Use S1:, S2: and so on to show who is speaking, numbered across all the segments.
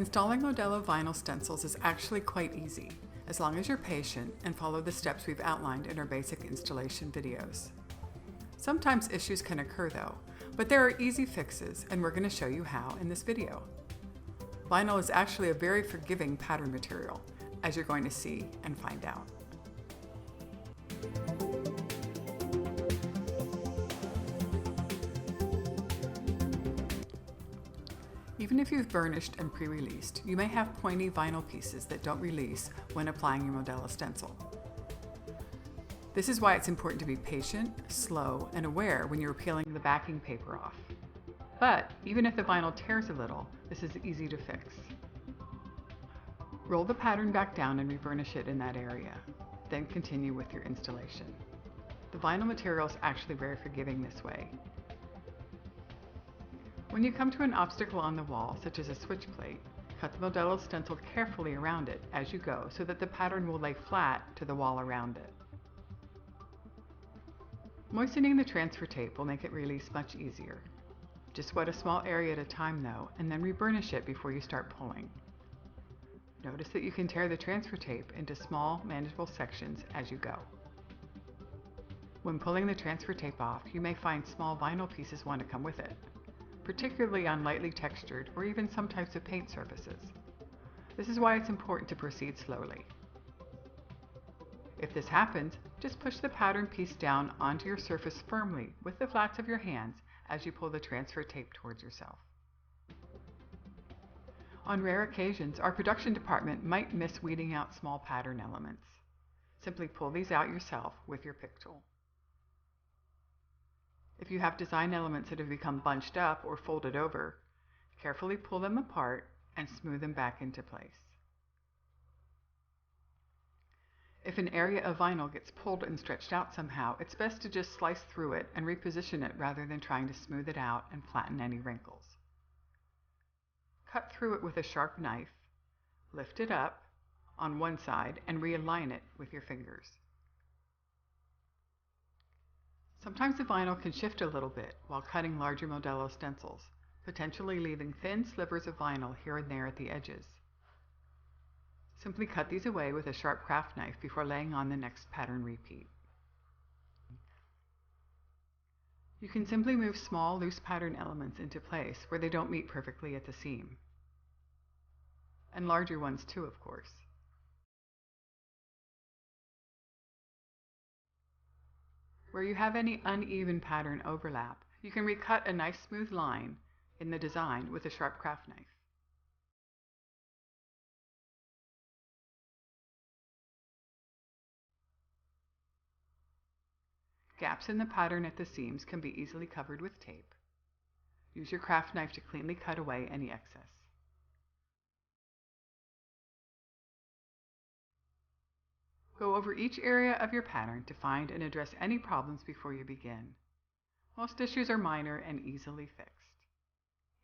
S1: Installing Modello vinyl stencils is actually quite easy, as long as you're patient and follow the steps we've outlined in our basic installation videos. Sometimes issues can occur though, but there are easy fixes and we're going to show you how in this video. Vinyl is actually a very forgiving pattern material, as you're going to see and find out. Even if you've burnished and pre-released, you may have pointy vinyl pieces that don't release when applying your Modello stencil. This is why it's important to be patient, slow, and aware when you're peeling the backing paper off. But even if the vinyl tears a little, this is easy to fix. Roll the pattern back down and reburnish it in that area. Then continue with your installation. The vinyl material is actually very forgiving this way. When you come to an obstacle on the wall, such as a switch plate, cut the Modello stencil carefully around it as you go so that the pattern will lay flat to the wall around it. Moistening the transfer tape will make it release much easier. Just wet a small area at a time though, and then reburnish it before you start pulling. Notice that you can tear the transfer tape into small, manageable sections as you go. When pulling the transfer tape off, you may find small vinyl pieces want to come with it, particularly on lightly textured or even some types of paint surfaces. This is why it's important to proceed slowly. If this happens, just push the pattern piece down onto your surface firmly with the flats of your hands as you pull the transfer tape towards yourself. On rare occasions, our production department might miss weeding out small pattern elements. Simply pull these out yourself with your pick tool. If you have design elements that have become bunched up or folded over, carefully pull them apart and smooth them back into place. If an area of vinyl gets pulled and stretched out somehow, it's best to just slice through it and reposition it rather than trying to smooth it out and flatten any wrinkles. Cut through it with a sharp knife, lift it up on one side and realign it with your fingers. Sometimes the vinyl can shift a little bit while cutting larger Modello stencils, potentially leaving thin slivers of vinyl here and there at the edges. Simply cut these away with a sharp craft knife before laying on the next pattern repeat. You can simply move small, loose pattern elements into place where they don't meet perfectly at the seam. And larger ones too, of course. Where you have any uneven pattern overlap, you can recut a nice smooth line in the design with a sharp craft knife. Gaps in the pattern at the seams can be easily covered with tape. Use your craft knife to cleanly cut away any excess. Go over each area of your pattern to find and address any problems before you begin. Most issues are minor and easily fixed.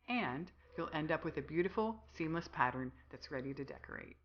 S1: And you'll end up with a beautiful, seamless pattern that's ready to decorate.